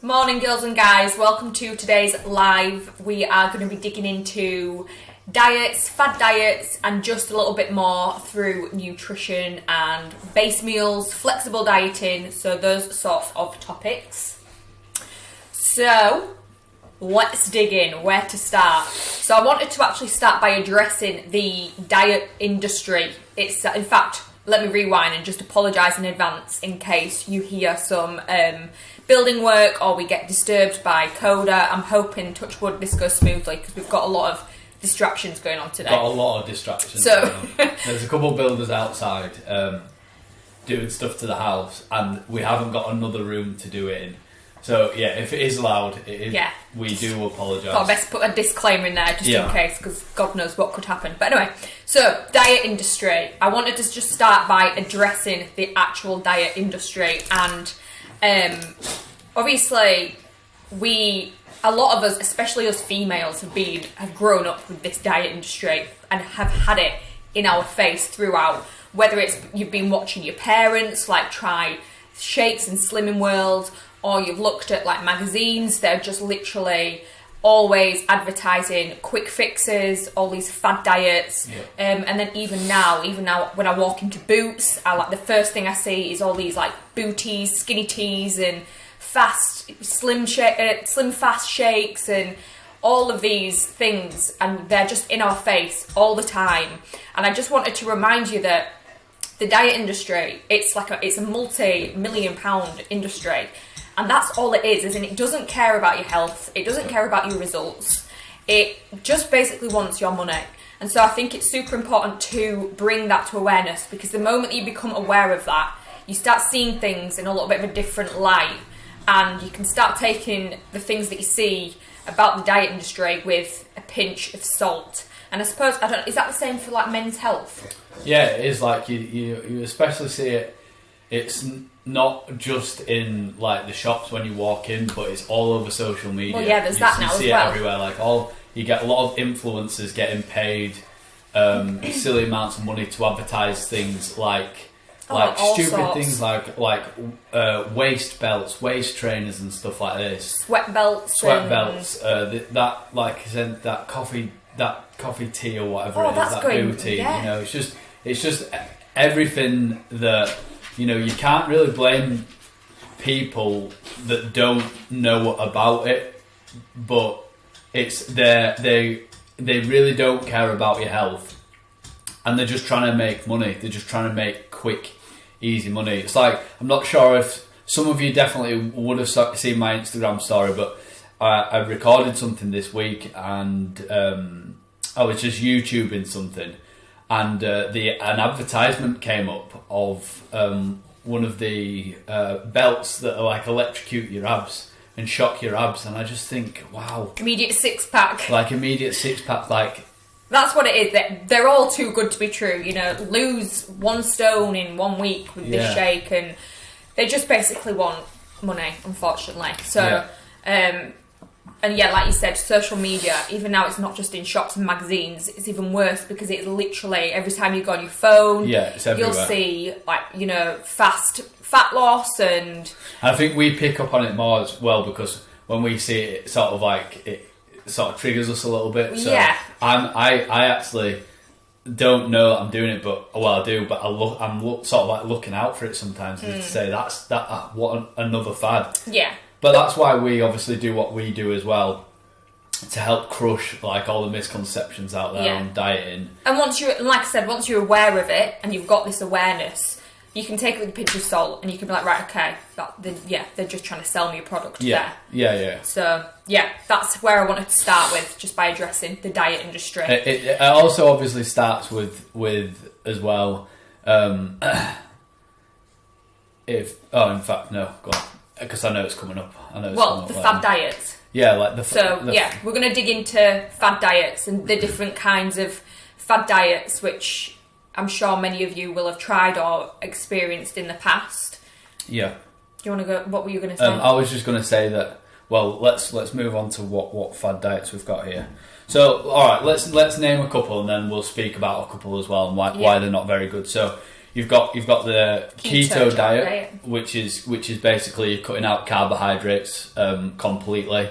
Morning, girls and guys. Welcome to today's live. We are going to be digging into diets, fad diets, and just a little bit more through nutrition and base meals, flexible dieting, so those sorts of topics. So, let's dig in. Where to start? So I wanted to actually start by addressing the diet industry. It's, in fact, let me rewind and just apologise in advance in case you hear some building work or we get disturbed by coda. I'm hoping, touch wood, this goes smoothly because we've got a lot of distractions going on today. Got a lot of distractions. So there's a couple of builders outside doing stuff to the house, and we haven't got another room to do it in. So yeah, if it is loud, it is, yeah, we do apologise. Got best put a disclaimer in there just in case, because God knows what could happen. But anyway, so diet industry. I wanted to just start by addressing the actual diet industry, and obviously a lot of us, especially us females, have grown up with this diet industry and have had it in our face throughout. Whether it's you've been watching your parents like try shakes in Slimming World, or you've looked at like magazines that are just literally always advertising quick fixes, all these fad diets, and then even now when I walk into Boots, the first thing I see is all these like booties, skinny teas, and slim fast shakes, and all of these things, and they're just in our face all the time. And I just wanted to remind you that the diet industry, it's a multi-million-pound industry. And that's all it is, isn't it? It doesn't care about your health. It doesn't care about your results. It just basically wants your money. And so I think it's super important to bring that to awareness, because the moment that you become aware of that, you start seeing things in a little bit of a different light, and you can start taking the things that you see about the diet industry with a pinch of salt. And I suppose, is that the same for like men's health? Yeah, it is. Like you especially see it. It's not just in like the shops when you walk in, but it's all over social media. Well, yeah, there's that now as well. You see it everywhere. Like you get a lot of influencers getting paid silly amounts of money to advertise things like stupid sorts. Things like waist belts, waist trainers, and stuff like this. Sweat belts. That coffee tea or whatever it is. That booty. Yeah. You know, it's just everything that. You know, you can't really blame people that don't know about it, but they really don't care about your health, and they're just trying to make money. They're just trying to make quick, easy money. It's like, I'm not sure if some of you definitely would have seen my Instagram story, but I recorded something this week, and I was just YouTubing something. And an advertisement came up of one of the belts that are like electrocute your abs and shock your abs, and I just think, wow, immediate six pack. Like that's what it is. They're all too good to be true. You know, lose 1 stone in 1 week with this shake, and they just basically want money, unfortunately. So. And yeah, like you said, social media, even now it's not just in shops and magazines, it's even worse because it's literally every time you go on your phone, it's everywhere. You'll see fast fat loss, and I think we pick up on it more as well because when we see it, it sort of triggers us a little bit. So yeah. I actually don't know that I'm doing it, but I do. But I'm sort of like looking out for it sometimes to say what another fad. Yeah. But that's why we obviously do what we do as well, to help crush like all the misconceptions out there on dieting. And once you're aware of it and you've got this awareness, you can take it with a pinch of salt and you can be like, right, okay, they're just trying to sell me a product there. Yeah. So that's where I wanted to start with, just by addressing the diet industry. It also obviously starts with as well. In fact, no, go on. Because I know it's coming up. The fad diets. Yeah, like we're going to dig into fad diets and the different kinds of fad diets, which I'm sure many of you will have tried or experienced in the past. Yeah. Do you want to go? What were you going to say? I was just going to say that. Well, let's move on to what fad diets we've got here. So, all right, let's name a couple, and then we'll speak about a couple as well and why they're not very good. So, you've got the keto diet, diet, which is basically you're cutting out carbohydrates completely.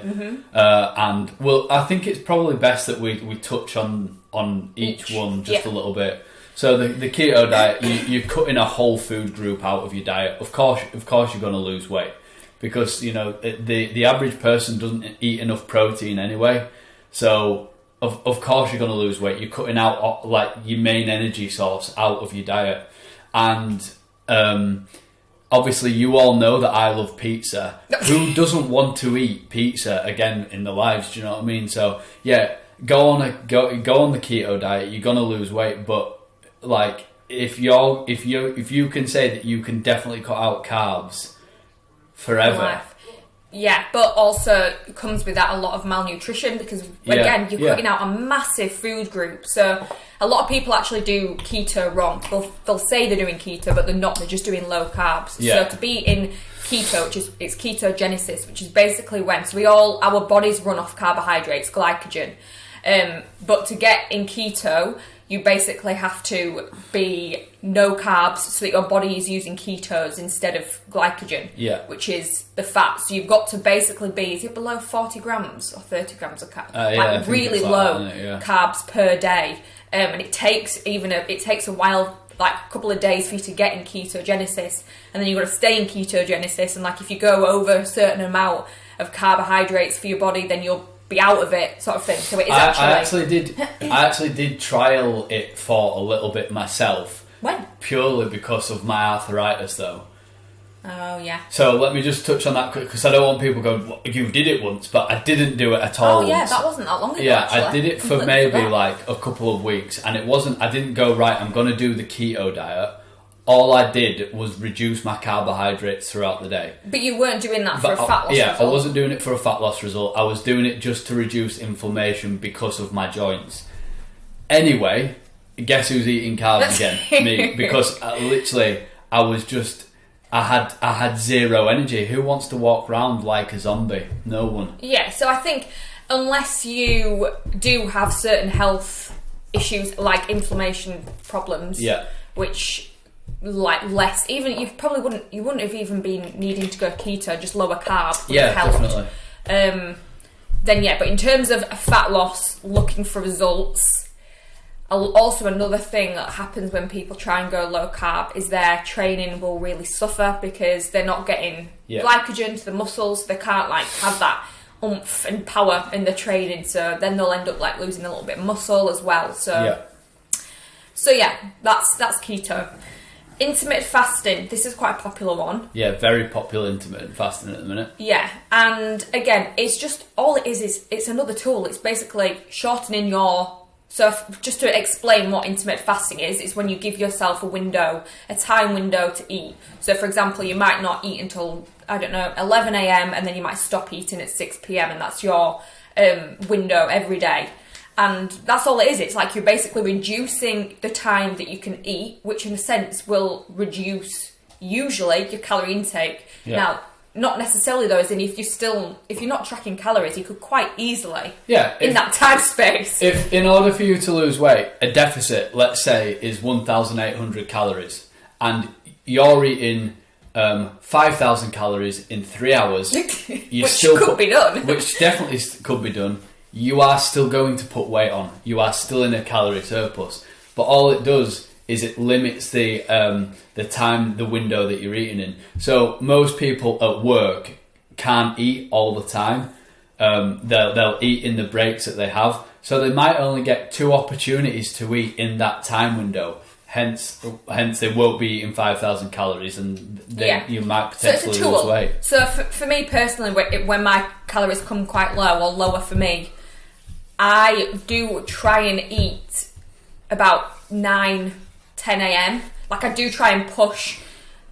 And I think it's probably best that we touch on each one just a little bit. So the keto diet, you're cutting a whole food group out of your diet. Of course you're going to lose weight, because the average person doesn't eat enough protein anyway. So of course you're going to lose weight. You're cutting out like your main energy source out of your diet, and obviously you all know that I love pizza. Who doesn't want to eat pizza again in their lives? Do you know what I mean? So yeah, go on the keto diet. You're going to lose weight, but like if you can say that you can definitely cut out carbs forever. Yeah, but also comes with that a lot of malnutrition, because again you're cutting out a massive food group. So a lot of people actually do keto wrong. They'll say they're doing keto, but they're not. They're just doing low carbs. So to be in keto, it's ketogenesis, which is basically when our bodies run off carbohydrates, glycogen. But to get in keto, you basically have to be no carbs, so that your body is using ketones instead of glycogen, which is the fat. So you've got to basically be, is it below 40 grams or 30 grams of carbs? Really low carbs per day. And it takes a while, like a couple of days for you to get in ketogenesis, and then you've got to stay in ketogenesis. And like if you go over a certain amount of carbohydrates for your body, then you'll be out of it, sort of thing. So it is I actually did trial it for a little bit myself. When? Purely because of my arthritis, though. Oh yeah. So let me just touch on that quick, because I don't want people going, well, you did it once, but I didn't do it at all. Oh yeah, that wasn't that long ago. Yeah, actually. I did it for maybe like a couple of weeks, and I didn't go, right, I'm going to do the keto diet. All I did was reduce my carbohydrates throughout the day. But you weren't doing that for a fat loss result. I wasn't doing it for a fat loss result. I was doing it just to reduce inflammation because of my joints. Anyway, guess who's eating carbs again? Me. Because I had zero energy. Who wants to walk around like a zombie? No one. Yeah, so I think unless you do have certain health issues like inflammation problems, which like less, even you wouldn't have even been needing to go keto, just lower carb would have helped. Definitely. But in terms of fat loss, looking for results, also another thing that happens when people try and go low carb is their training will really suffer, because they're not getting glycogen to the muscles. They can't like have that oomph and power in the training, so then they'll end up like losing a little bit of muscle as well. So that's keto. Intermittent fasting, this is quite a popular one. Yeah, very popular intermittent fasting at the minute. Yeah, and again, it's just, all it is it's another tool. It's basically shortening just to explain what intermittent fasting is, it's when you give yourself a time window to eat. So for example, you might not eat until, 11 a.m. and then you might stop eating at 6 p.m. and that's your window every day. And that's all it is. It's like you're basically reducing the time that you can eat, which in a sense will reduce usually your calorie intake. Now, not necessarily though, as in if you're not tracking calories, you could quite easily in that time space. If in order for you to lose weight, a deficit, let's say, is 1,800 calories, and you're eating 5,000 calories in 3 hours, which could be done. Which definitely could be done. You are still going to put weight on. You are still in a calorie surplus. But all it does is it limits the window that you're eating in. So most people at work can't eat all the time. They'll eat in the breaks that they have. So they might only get 2 opportunities to eat in that time window. Hence they won't be eating 5,000 calories, and you might potentially lose weight. So for me personally, when my calories come quite low or lower for me, I do try and eat about 9, 10 a.m. Like I do try and push,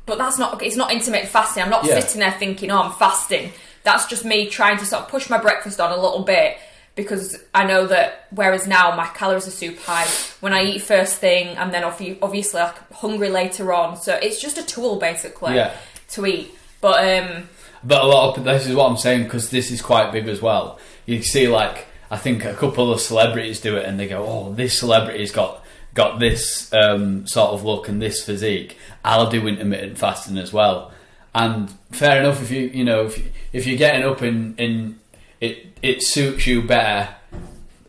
but it's not intermittent fasting. I'm not sitting there thinking, oh, I'm fasting. That's just me trying to sort of push my breakfast on a little bit, because I know that whereas now my calories are super high when I eat first thing, and then obviously like hungry later on. So it's just a tool basically to eat. But a lot of this is what I'm saying, because this is quite big as well. You see, like I think a couple of celebrities do it, and they go, "Oh, this celebrity's got got this sort of look and this physique, I'll do intermittent fasting as well. And fair enough, if if you're getting up in it suits you better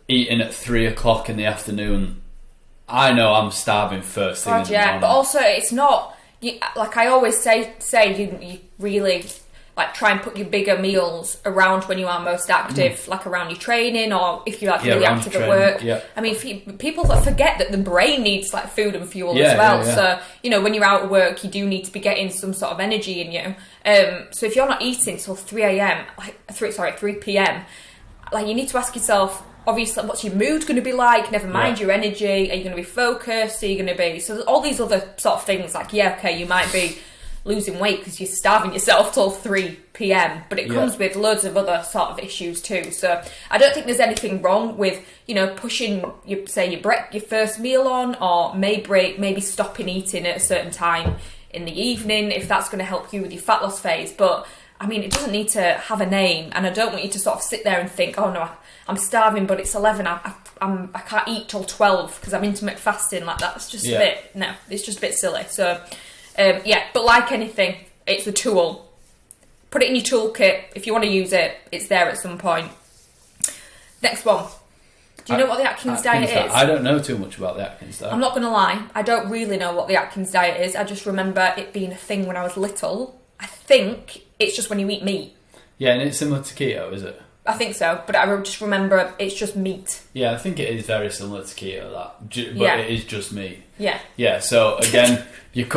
eating at 3 o'clock in the afternoon. I know I'm starving first thing in the morning. But also it's not like I always say you really like try and put your bigger meals around when you are most active, like around your training, or if you're like really active at work. Yeah. I mean, people forget that the brain needs like food and fuel as well. So when you're out at work, you do need to be getting some sort of energy in you. So if you're not eating till 3 p.m, like you need to ask yourself, obviously, what's your mood going to be like? Never mind your energy. Are you going to be focused? Are you going to be... So all these other sort of things, like, you might be losing weight because you're starving yourself till 3 p.m, but it comes with loads of other sort of issues too. So I don't think there's anything wrong with, pushing, your first meal on, or maybe stopping eating at a certain time in the evening if that's going to help you with your fat loss phase. But I mean, it doesn't need to have a name, and I don't want you to sort of sit there and think, oh no, I'm starving, but it's 11. I can't eat till 12 because I'm intermittent fasting. Like that's just it's just a bit silly. So but like anything, it's a tool. Put it in your toolkit if you want to use it. It's there at some point. Next one. Do you know what the Atkins diet is? I don't know too much about the Atkins diet. I'm not going to lie. I don't really know what the Atkins diet is. I just remember it being a thing when I was little. I think it's just when you eat meat. Yeah, and it's similar to keto, is it? I think so, but I just remember it's just meat. Yeah, I think it is very similar to keto, but it is just meat. Yeah. Yeah, so again, you're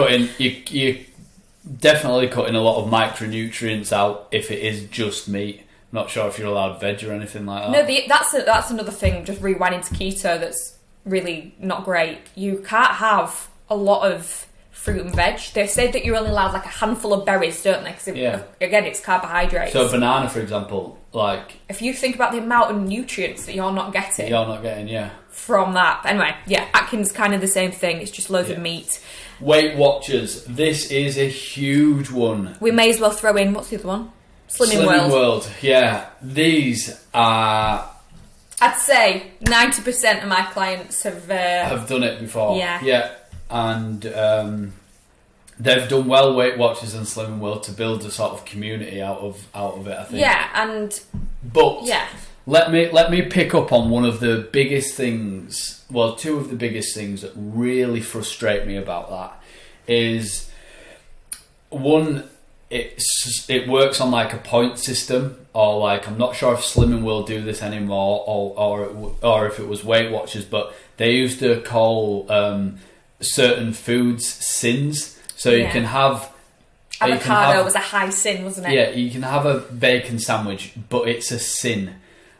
definitely cutting a lot of micronutrients out if it is just meat. Not sure if you're allowed veg or anything like that. No, that's another thing, just rewinding to keto, that's really not great. You can't have a lot of fruit and veg. They say that you're only allowed like a handful of berries, don't they? Because again, it's carbohydrates. So a banana, for example, like... If you think about the amount of nutrients that you're not getting... yeah. From that. Anyway, Atkins kind of the same thing. It's just loads of meat. Weight Watchers. This is a huge one. We may as well throw in... What's the other one? Slimming World. Yeah. These are... I'd say 90% of my clients have done it before. Yeah. Yeah. And they've done well, Weight Watchers and Slimming World, to build a sort of community out of it, I think. Yeah, But let me pick up on one of the biggest things, well, two of the biggest things that really frustrate me about that is, one, it works on like a point system, or like, I'm not sure if Slimming will do this anymore, or if it was Weight Watchers, but they used to call certain foods sins. So you can have... Avocado was a high sin, wasn't it? Yeah, you can have a bacon sandwich, but it's a sin.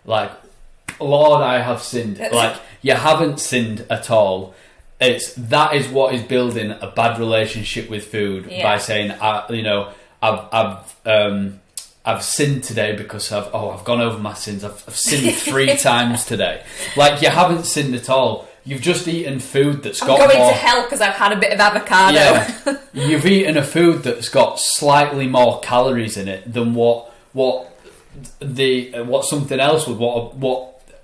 Like, Lord, I have sinned. Like, you haven't sinned at all. That is what is building a bad relationship with food, by saying, I've sinned today because I've gone over my sins. I've sinned 3 times today. Like, you haven't sinned at all. You've just eaten food that's got more... I'm going to hell because I've had a bit of avocado. Yeah. You've eaten a food that's got slightly more calories in it than what something else would, what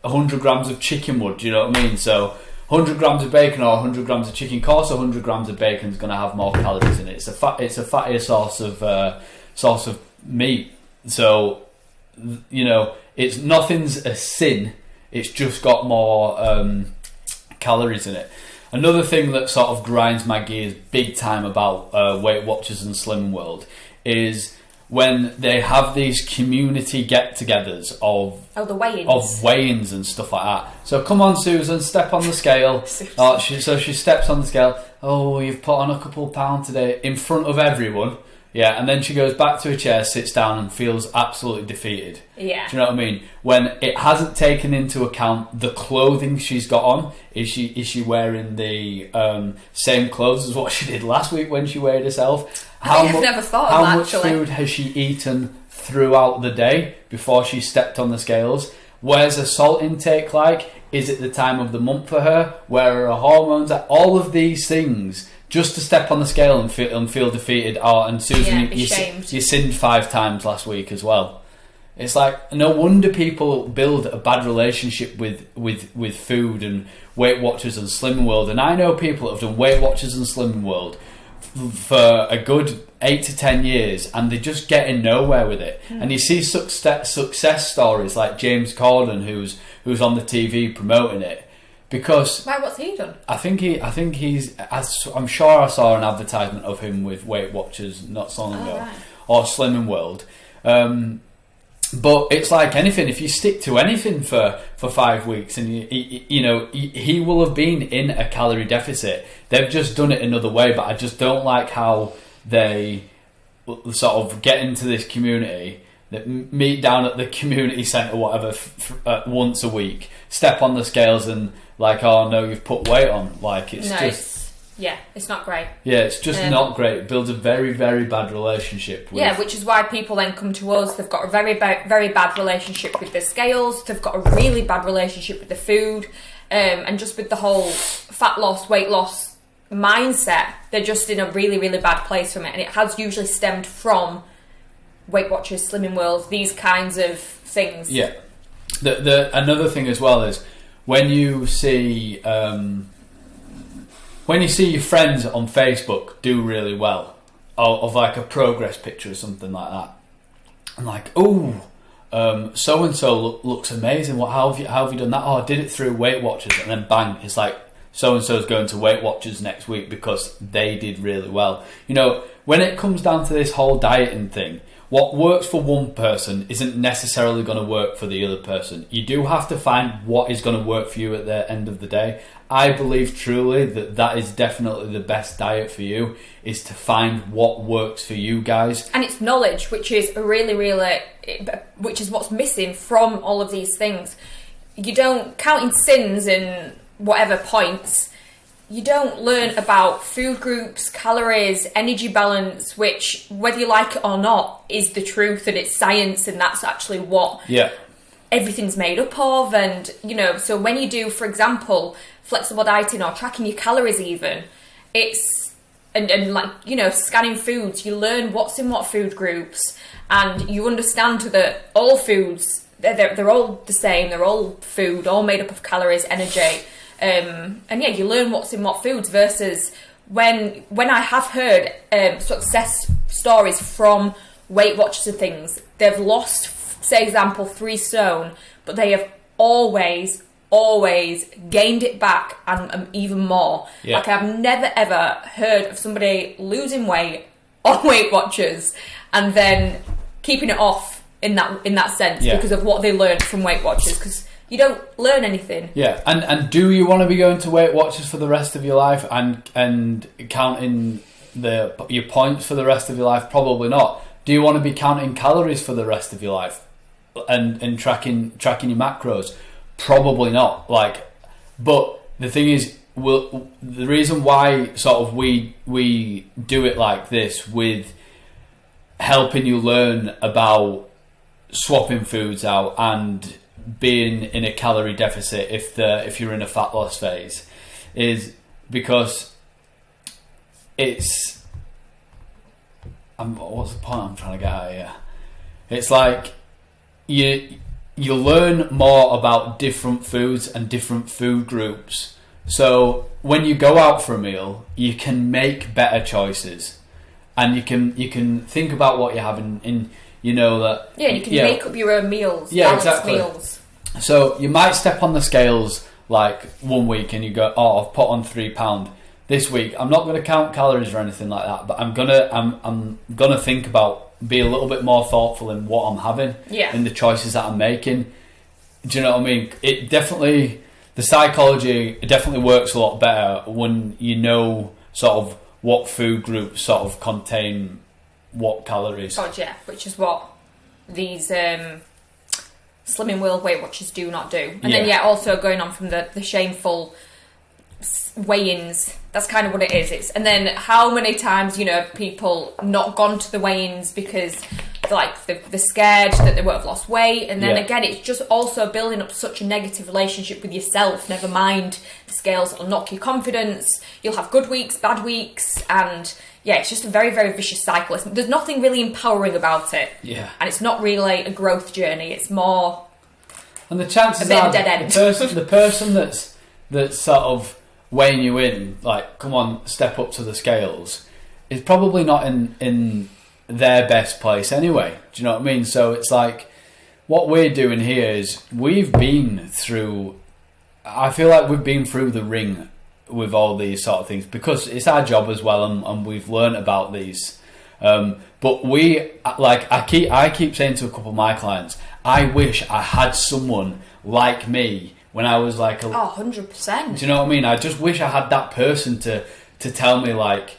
100 grams of chicken would. Do you know what I mean? So 100 grams of bacon or 100 grams of chicken, of course 100 grams of bacon is going to have more calories in it. It's a fattier source of meat. So it's nothing's a sin. It's just got more calories in it. Another thing that sort of grinds my gears big time about Weight Watchers and Slimming World is when they have these community get-togethers of weigh-ins and stuff like that. So come on, Susan, step on the scale. She steps on the scale. Oh, you've put on a couple of pounds today in front of everyone. Yeah, and then she goes back to her chair, sits down, and feels absolutely defeated. Yeah. Do you know what I mean? When it hasn't taken into account the clothing she's got on. Is she wearing the same clothes as what she did last week when she weighed herself? I've never thought of that, How much food has she eaten throughout the day before she stepped on the scales? Where's her salt intake like? Is it the time of the month for her? Where are her hormones at? All of these things... Just to step on the scale and feel defeated. Oh, and Susan, you sinned 5 times last week as well. It's like, no wonder people build a bad relationship with food and Weight Watchers and Slimming World. And I know people that have done Weight Watchers and Slimming World for a good 8 to 10 years, and they're just getting nowhere with it. And you see success stories like James Corden, who's on the TV promoting it, because why? What's he done? I think he's. I'm sure I saw an advertisement of him with Weight Watchers not so long ago, right. or Slimming World. But it's like anything. If you stick to anything for 5 weeks, and he will have been in a calorie deficit. They've just done it another way. But I just don't like how they sort of get into this community, that meet down at the community centre, whatever, once a week, step on the scales, and like, oh no, you've put weight on. Like, it's it's not great. Yeah, it's just not great. It builds a very, very bad relationship. Which is why people then come to us. They've got a very, very bad relationship with the scales. They've got a really bad relationship with the food, and just with the whole fat loss, weight loss mindset. They're just in a really, really bad place from it, and it has usually stemmed from Weight Watchers, Slimming World, these kinds of things. Yeah. The another thing as well is when you see your friends on Facebook do really well, of like a progress picture or something like that, and like, so and so looks amazing. How have you done that? Oh, I did it through Weight Watchers, and then bang, it's like so and so's going to Weight Watchers next week because they did really well. When it comes down to this whole dieting thing, what works for one person isn't necessarily going to work for the other person. You do have to find what is going to work for you at the end of the day. I believe truly that is definitely the best diet for you, is to find what works for you guys. And it's knowledge, which is which is what's missing from all of these things. You don't, counting sins and whatever points, you don't learn about food groups, calories, energy balance, which, whether you like it or not, is the truth, and it's science, and that's actually what everything's made up of. And, so when you do, for example, flexible dieting or tracking your calories even, it's, and like, scanning foods, you learn what's in what food groups, and you understand that all foods, they're all the same, they're all food, all made up of calories, energy. You learn what's in what foods, versus when I have heard success stories from Weight Watchers and things, they've lost, say example, 3 stone, but they have always gained it back and even more. Like, I've never ever heard of somebody losing weight on Weight Watchers and then keeping it off in that sense because of what they learned from Weight Watchers, because you don't learn anything. Yeah, and do you want to be going to Weight Watchers for the rest of your life and counting your points for the rest of your life? Probably not. Do you want to be counting calories for the rest of your life and tracking your macros? Probably not. But the thing is, the reason why sort of we do it like this, with helping you learn about swapping foods out and being in a calorie deficit if you're in a fat loss phase, is because it's what's the point I'm trying to get at here? It's like you learn more about different foods and different food groups, so when you go out for a meal, you can make better choices, and you can think about what you're having in. You can make up your own meals, meals. So you might step on the scales like one week and you go, oh, I've put on £3. This week I'm not going to count calories or anything like that, but I'm gonna think about, be a little bit more thoughtful in what I'm having, in the choices that I'm making. Do you know what I mean? The psychology definitely works a lot better when you know sort of what food groups sort of contain what calories. God, yeah, which is what these Slimming World Weight Watchers do not do. And then also going on from the shameful weigh-ins, that's kind of what it is. And then how many times, people not gone to the weigh-ins because they're scared that they won't have lost weight, and then Yeah. again, it's just also building up such a negative relationship with yourself. Never mind the scales will knock your confidence. You'll have good weeks, bad weeks, and yeah, it's just a very, very vicious cycle. There's nothing really empowering about it. Yeah. And it's not really a growth journey. It's more And the chances a bit are of dead end. the person that's sort of weighing you in, like, come on, step up to the scales, is probably not in their best place anyway. Do you know what I mean? So it's like, what we're doing here is we've been through, I feel like we've been through the ring with all these sort of things, because it's our job as well, and we've learned about these. But we, like, I keep saying to a couple of my clients, I wish I had someone like me when I was like 100%. Do you know what I mean? I just wish I had that person to tell me, like,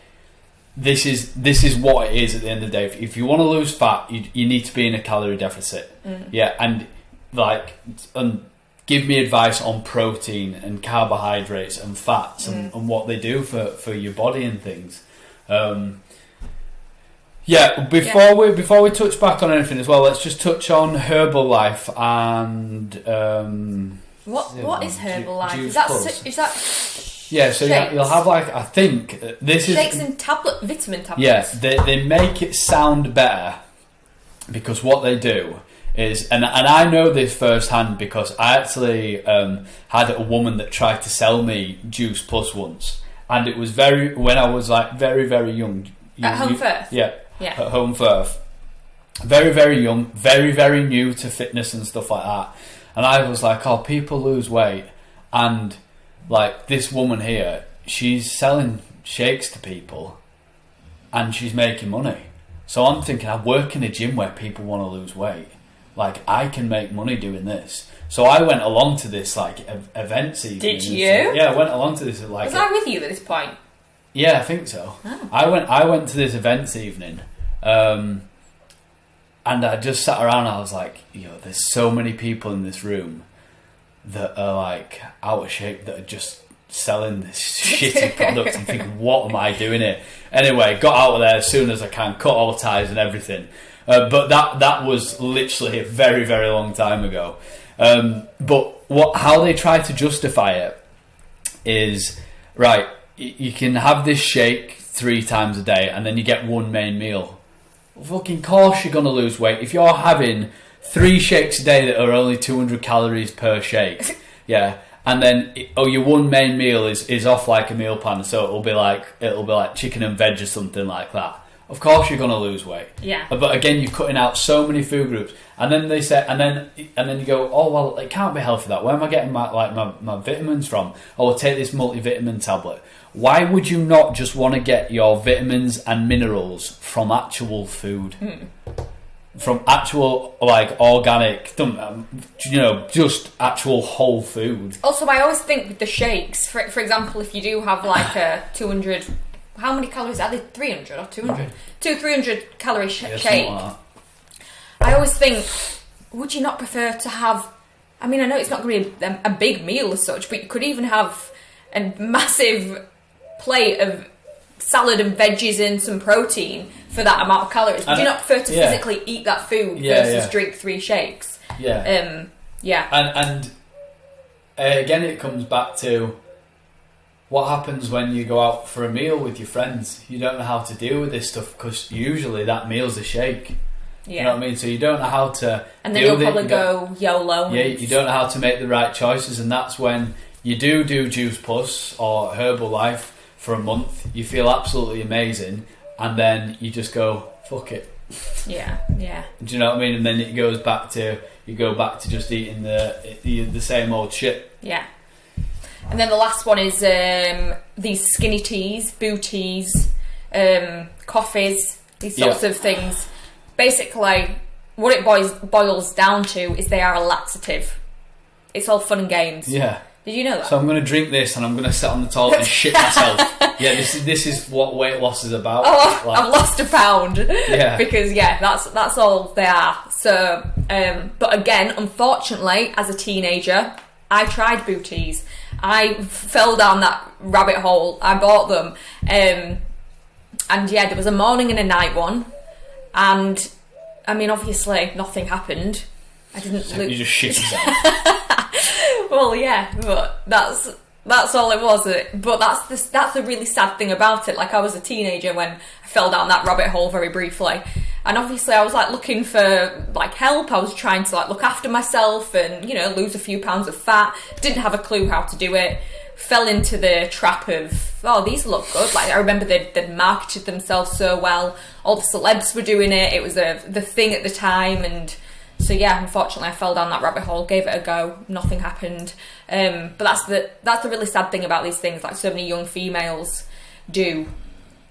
this is what it is at the end of the day. If you want to lose fat, you need to be in a calorie deficit. Yeah, and give me advice on protein and carbohydrates and fats and what they do for your body and things. Before we touch back on anything as well, let's just touch on Herbalife and what is Herbalife? Juice Is that yeah? So shakes? you'll have, like, I think this shakes is and vitamin tablets. yeah. They make it sound better because what they do is, and I know this firsthand because I actually had a woman that tried to sell me Juice Plus once, and it was when I was like very, very young. At Home Firth? Yeah. Yeah. At Home Firth. Very, very young, very, very new to fitness and stuff like that. And I was like, oh, people lose weight. And, like, this woman here, she's selling shakes to people and she's making money. So I'm thinking, I work in a gym where people want to lose weight. Like, I can make money doing this. So I went along to this, like, events evening. Did you? Yeah, I went along to this, like... Was I with you at this point? Yeah, I think so. Oh. I went to this events evening, and I just sat around and I was like, there's so many people in this room that are, like, out of shape, that are just selling this shitty product and thinking, what am I doing here? Anyway, got out of there as soon as I can, cut all ties and everything. But that was literally a very, very long time ago. But how they try to justify it is, right, you can have this shake 3 times a day and then you get one main meal. Well, fucking course you're going to lose weight. If you're having 3 shakes a day that are only 200 calories per shake, yeah, and then your one main meal is off like a meal plan, so it'll be like chicken and veg or something like that. Of course you're going to lose weight. Yeah. But again, you're cutting out so many food groups. And then they say, and then you go, oh, well, it can't be healthy that. Where am I getting my vitamins from? Oh, I'll take this multivitamin tablet. Why would you not just want to get your vitamins and minerals from actual food? From actual, like, organic, just actual whole food. Also, I always think with the shakes, for example, if you do have like a 200... How many calories are they? 300 or 200? 300 calorie shake. Like I always think, would you not prefer to have... I mean, I know it's not going to be a big meal as such, but you could even have a massive plate of salad and veggies and some protein for that amount of calories. Would you not prefer to physically eat that food versus drink 3 shakes? Yeah. And again, it comes back to... what happens when you go out for a meal with your friends? You don't know how to deal with this stuff because usually that meal's a shake. Yeah. You know what I mean? So you don't know how to... And then you'll probably go YOLO. Yeah, you don't know how to make the right choices, and that's when you do Juice Plus or Herbalife for a month, you feel absolutely amazing, and then you just go, fuck it. Yeah. Do you know what I mean? And then it goes back to... you go back to just eating the same old shit. Yeah. And then the last one is these skinny teas, booties, coffees, these sorts of things. Basically, what it boils down to is they are a laxative. It's all fun and games. Yeah. Did you know that? So I'm going to drink this and I'm going to sit on the toilet and shit myself. Yeah, this is what weight loss is about. Oh, I've lost a pound. Yeah. Because that's all they are. So, but again, unfortunately, as a teenager, I tried booties. I fell down that rabbit hole. I bought them. And yeah, there was a morning and a night one. And I mean, obviously nothing happened. I didn't You just shit yourself. Well, yeah, but that's all it was. But that's the really sad thing about it. Like, I was a teenager when I fell down that rabbit hole very briefly, and obviously I was like looking for like help. I was trying to like look after myself and, you know, lose a few pounds of fat. Didn't have a clue how to do it. Fell into the trap of, oh, these look good. Like, I remember they'd marketed themselves so well. All the celebs were doing it. It was the thing at the time, and so yeah, unfortunately I fell down that rabbit hole, gave it a go, nothing happened. But that's the really sad thing about these things. Like, so many young females do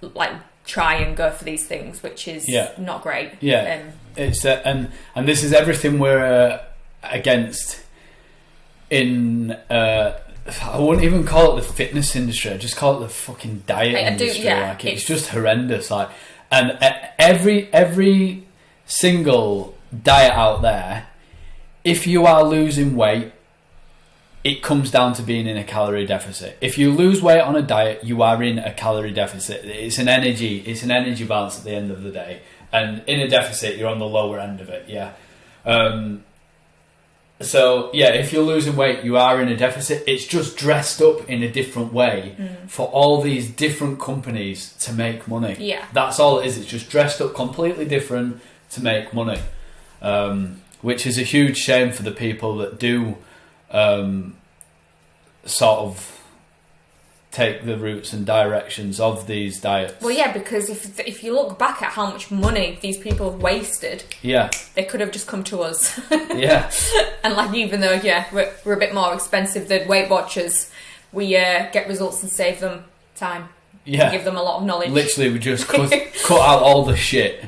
like try and go for these things, which is not great. Yeah, it's and this is everything we're against in. I wouldn't even call it the fitness industry. I just call it the fucking diet industry. Like, it's just horrendous. Like, and every single diet out there, if you are losing weight, it comes down to being in a calorie deficit. If you lose weight on a diet, you are in a calorie deficit. It's an energy balance at the end of the day. And in a deficit, you're on the lower end of it. Yeah. So yeah, if you're losing weight, you are in a deficit. It's just dressed up in a different way for all these different companies to make money. Yeah, that's all it is. It's just dressed up completely different to make money, which is a huge shame for the people that do sort of take the routes and directions of these diets. Well, yeah, because if you look back at how much money these people have wasted, they could have just come to us. Yeah. And like, even though we're a bit more expensive than Weight Watchers, we get results and save them time. Yeah. Give them a lot of knowledge. Literally, we just cut out all the shit.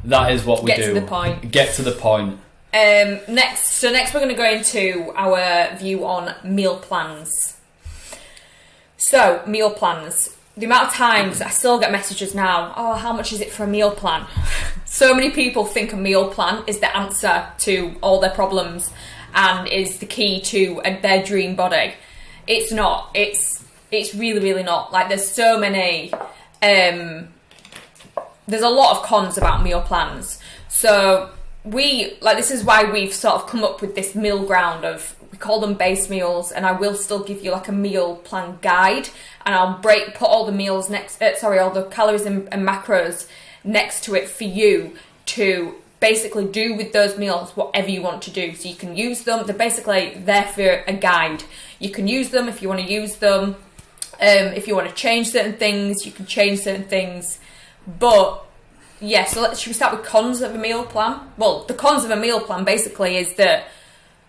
That is what we do. Get to the point. Get to the point. Next we're going to go into our view on meal plans. So, meal plans. The amount of times I still get messages now, oh, how much is it for a meal plan? So many people think a meal plan is the answer to all their problems and is the key to their dream body. It's not. It's really, really not. Like, there's so many... there's a lot of cons about meal plans. So, this is why we've sort of come up with this middle ground of... We call them base meals, and I will still give you like a meal plan guide, and I'll put all the meals all the calories and macros next to it for you to basically do with those meals whatever you want to do. So you can use them. They're basically there for a guide. You can use them if you want to use them. If you want to change certain things, you can change certain things. But yeah, so should we start with cons of a meal plan? Well, the cons of a meal plan basically is that,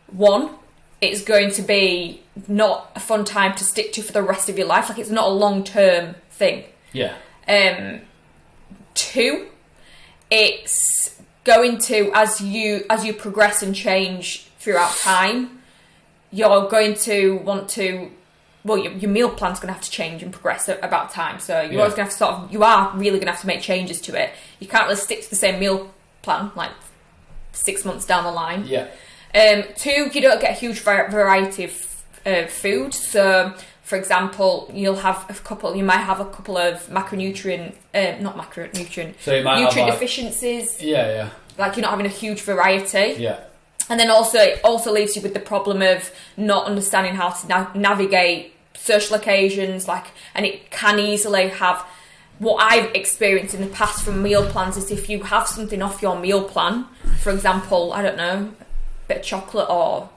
one, it's going to be not a fun time to stick to for the rest of your life. Like, it's not a long-term thing. Yeah. Two, it's going to, as you progress and change throughout time, you're going to want to, well, your meal plan's going to have to change and progress about time. So you're always going to have to you are really going to have to make changes to it. You can't really stick to the same meal plan like 6 months down the line. Yeah. Two, you don't get a huge variety of food. So, for example, you might have a couple of nutrient deficiencies. Yeah. Like, you're not having a huge variety. Yeah. And then it also leaves you with the problem of not understanding how to navigate social occasions. And it can easily have, what I've experienced in the past from meal plans is if you have something off your meal plan, for example, I don't know, bit of chocolate, or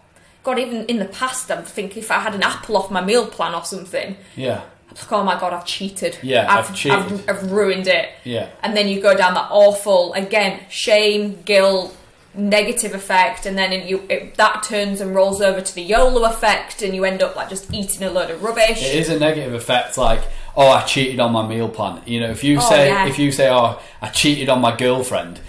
God, even in the past, I think if I had an apple off my meal plan or something, I'm like, oh my God, I've cheated. Yeah, I've cheated. I've ruined it. Yeah. And then you go down that awful, again, shame, guilt, negative effect, and then that turns and rolls over to the YOLO effect, and you end up like just eating a load of rubbish. It is a negative effect, like, oh, I cheated on my meal plan. You know, if you say, oh, I cheated on my girlfriend,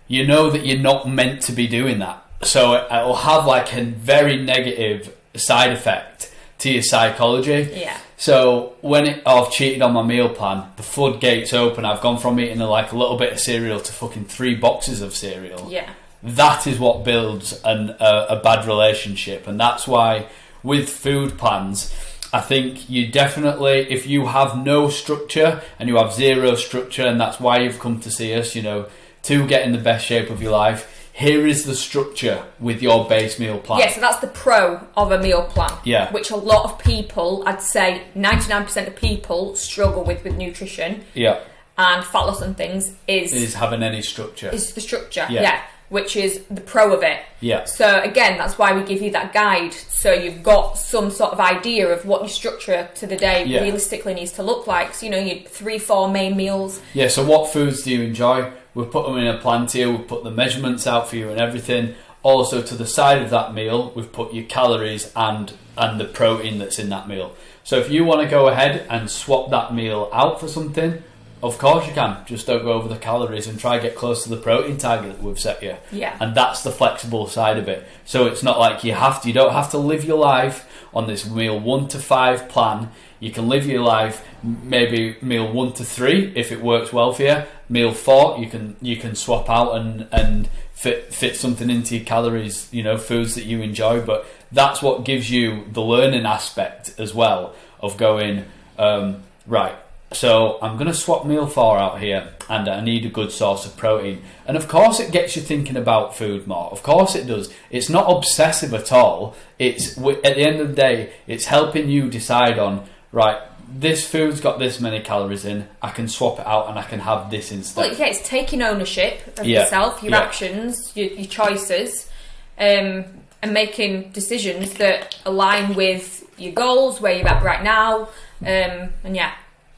you know that you're not meant to be doing that. So it will have like a very negative side effect to your psychology. Yeah. So when I've cheated on my meal plan, the floodgates open. I've gone from eating a little bit of cereal to fucking 3 boxes of cereal. Yeah. That is what builds a bad relationship, and that's why with food plans, I think you definitely, if you have no structure and you have zero structure, and that's why you've come to see us, you know, to get in the best shape of your life. Here is the structure with your base meal plan. Yeah, so that's the pro of a meal plan. Yeah. Which a lot of people, I'd say 99% of people struggle with nutrition. Yeah. And fat loss and things is having any structure. Is the structure, yeah. Which is the pro of it. Yeah. So again, that's why we give you that guide. So you've got some sort of idea of what your structure to the day realistically needs to look like. So, your 3-4 main meals. Yeah, so what foods do you enjoy? We've put them in a plan here, we've put the measurements out for you and everything. Also, to the side of that meal, we've put your calories and the protein that's in that meal. So if you want to go ahead and swap that meal out for something, of course you can. Just don't go over the calories and try to get close to the protein target that we've set you. Yeah. And that's the flexible side of it. So it's not like you don't have to live your life on this meal 1 to 5 plan. You can live your life maybe meal 1 to 3 if it works well for you. Meal 4 you can swap out and fit something into your calories, foods that you enjoy. But that's what gives you the learning aspect as well of going, right, so I'm going to swap meal 4 out here and I need a good source of protein. And of course it gets you thinking about food more. Of course it does. It's not obsessive at all. It's at the end of the day, it's helping you decide on, right, this food's got this many calories in, I can swap it out and I can have this instead. Well, yeah, it's taking ownership of yourself, your actions, your choices, and making decisions that align with your goals, where you're at right now, and yeah.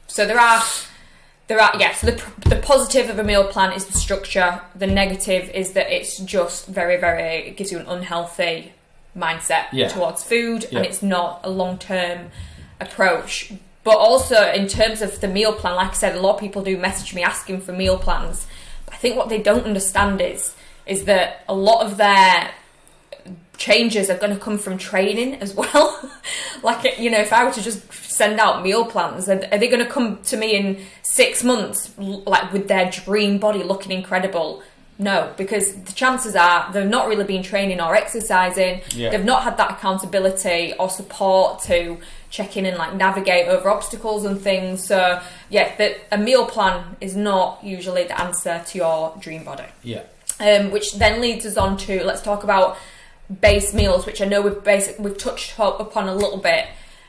So there are. So the positive of a meal plan is the structure. The negative is that it's just very, very. It gives you an unhealthy mindset towards food, and it's not a long-term approach. But also in terms of the meal plan, like I said, a lot of people do message me asking for meal plans. But I think what they don't understand is that a lot of their changes are going to come from training as well. Like, if I were to just send out meal plans, are they going to come to me in 6 months, like with their dream body looking incredible? No, because the chances are they've not really been training or exercising. Yeah. They've not had that accountability or support to check in and like navigate over obstacles and things. So yeah, a meal plan is not usually the answer to your dream body. Yeah. Which then leads us on to, let's talk about base meals, which I know we've touched upon a little bit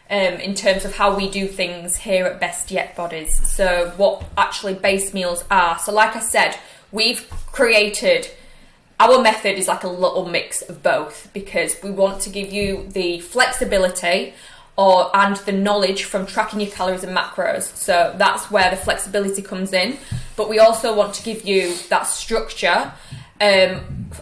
in terms of how we do things here at Best Yet Bodies. So what actually base meals are. So like I said, we've created, our method is like a little mix of both, because we want to give you the flexibility and the knowledge from tracking your calories and macros. So that's where the flexibility comes in. But we also want to give you that structure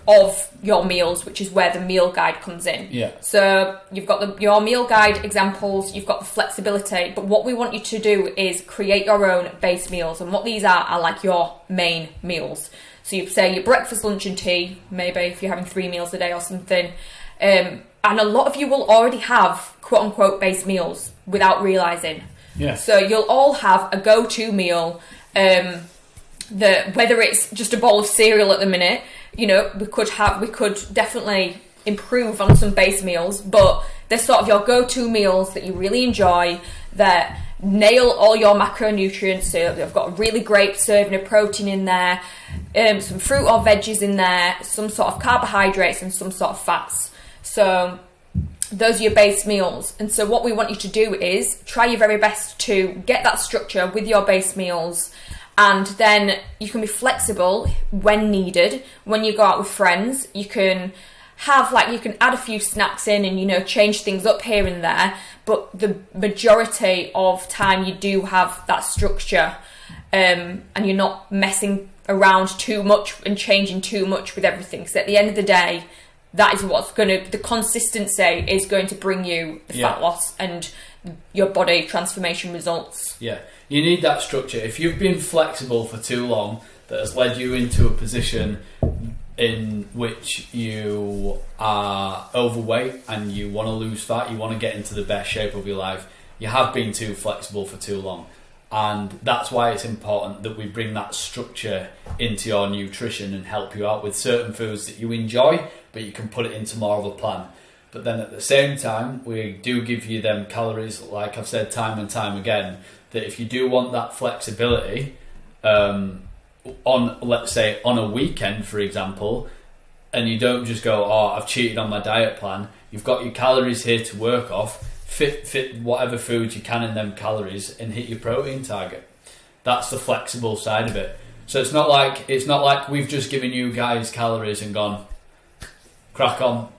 of your meals, which is where the meal guide comes in. Yeah. So you've got your meal guide examples, you've got the flexibility, but what we want you to do is create your own base meals. And what these are like your main meals. So you say your breakfast, lunch and tea, maybe if you're having 3 meals a day or something. And a lot of you will already have quote unquote base meals without realising. Yeah. So you'll all have a go-to meal, whether it's just a bowl of cereal at the minute, we could definitely improve on some base meals, but they're sort of your go-to meals that you really enjoy, that nail all your macronutrients. So they've got a really great serving of protein in there, some fruit or veggies in there, some sort of carbohydrates and some sort of fats. So those are your base meals. And so what we want you to do is try your very best to get that structure with your base meals, and then you can be flexible when needed. When you go out with friends, you can add a few snacks in and change things up here and there, but the majority of time you do have that structure, and you're not messing around too much and changing too much with everything. So at the end of the day, that is the consistency is going to bring you the fat loss and your body transformation results. Yeah, you need that structure. If you've been flexible for too long, that has led you into a position in which you are overweight and you want to lose fat, you want to get into the best shape of your life, you have been too flexible for too long. And that's why it's important that we bring that structure into your nutrition and help you out with certain foods that you enjoy, but you can put it into more of a plan. But then at the same time, we do give you them calories, like I've said time and time again, that if you do want that flexibility, on, let's say, on a weekend, for example, and you don't just go, oh, I've cheated on my diet plan. You've got your calories here to work off. Fit whatever foods you can in them calories and hit your protein target. That's the flexible side of it. So it's not like we've just given you guys calories and gone, crack on.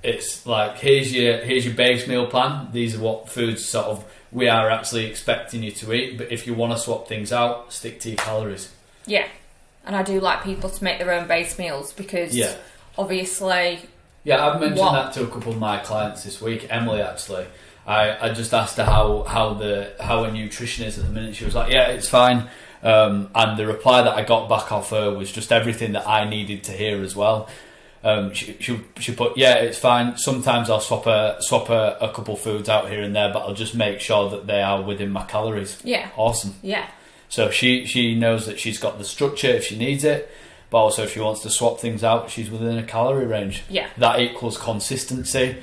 It's like, here's your base meal plan. These are what foods sort of we are actually expecting you to eat. But if you want to swap things out, stick to your calories. Yeah, and I do like people to make their own base meals because obviously. Yeah, I've mentioned that to a couple of my clients this week. Emily, actually, I just asked her how her nutrition is at the minute. She was like, yeah, it's fine. And the reply that I got back off her was just everything that I needed to hear as well. She put, yeah, it's fine. Sometimes I'll swap a couple foods out here and there, but I'll just make sure that they are within my calories. Yeah. Awesome. Yeah. So she knows that she's got the structure if she needs it, but also if she wants to swap things out, she's within a calorie range. Yeah. That equals consistency.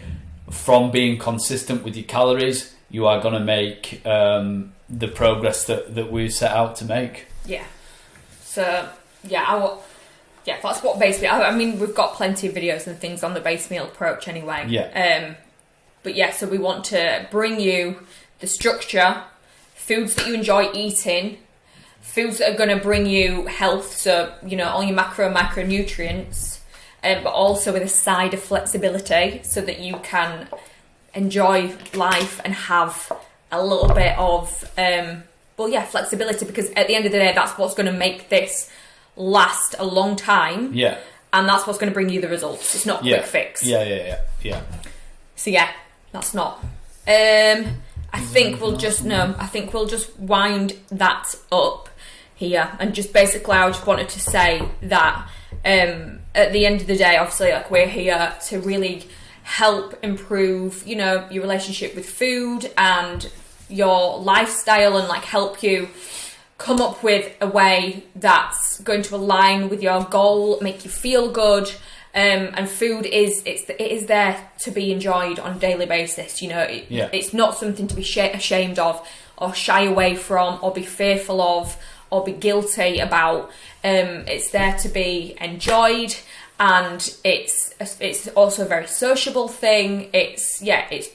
From being consistent with your calories, you are going to make the progress that we set out to make. Yeah. So, that's what base meal. I mean, we've got plenty of videos and things on the base meal approach anyway. Yeah. But yeah, so we want to bring you the structure, foods that you enjoy eating, foods that are going to bring you health, so, all your macro and micronutrients, but also with a side of flexibility so that you can enjoy life and have a little bit of, flexibility, because at the end of the day, that's what's going to make this last a long time. Yeah. And that's what's going to bring you the results. It's not a quick fix. Yeah. So yeah, that's not. I think we'll just wind that up here, and just basically I just wanted to say that at the end of the day, obviously, like, we're here to really help improve, your relationship with food and your lifestyle, and like help you come up with a way that's going to align with your goal, make you feel good. And food it is there to be enjoyed on a daily basis. It's not something to be ashamed of, or shy away from, or be fearful of, or be guilty about. It's there to be enjoyed, and it's also a very sociable thing. It's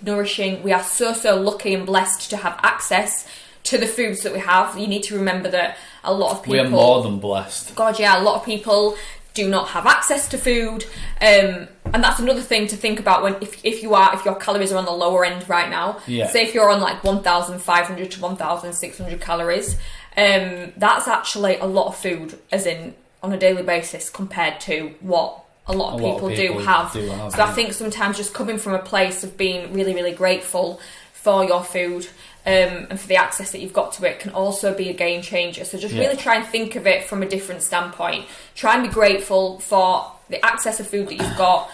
nourishing. We are so lucky and blessed to have access to the foods that we have. You need to remember that a lot of people... We are more than blessed. God, yeah, a lot of people do not have access to food. And that's another thing to think about when if your calories are on the lower end right now. Yeah. Say if you're on like 1,500 to 1,600 calories, that's actually a lot of food, as in on a daily basis, compared to what a lot of people do have. So I think sometimes just coming from a place of being really, really grateful for your food, and for the access that you've got to it, can also be a game changer. So just really try and think of it from a different standpoint. Try and be grateful for the access of food that you've got,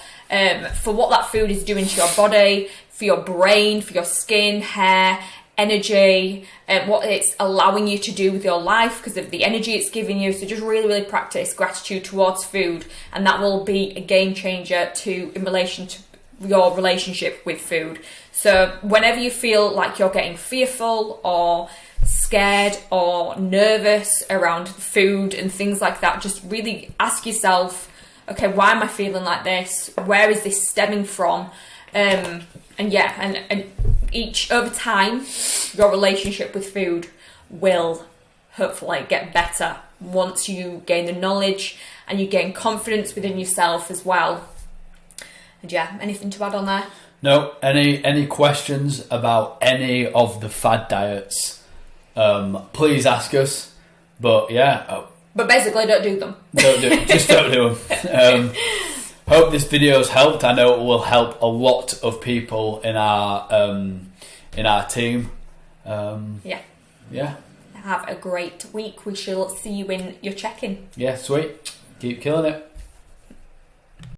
for what that food is doing to your body, for your brain, for your skin, hair, energy, what it's allowing you to do with your life because of the energy it's giving you. So just really, really practice gratitude towards food, and that will be a game changer in relation to your relationship with food. So whenever you feel like you're getting fearful or scared or nervous around food and things like that, just really ask yourself, okay, why am I feeling like this? Where is this stemming from? And each over time, your relationship with food will hopefully get better once you gain the knowledge and you gain confidence within yourself as well. And anything to add on there? No. Any questions about any of the fad diets? Please ask us. But but basically, don't do them. Just don't do them. Hope this video's helped. I know it will help a lot of people in our team. Have a great week. We shall see you in your check-in. Yeah, sweet. Keep killing it.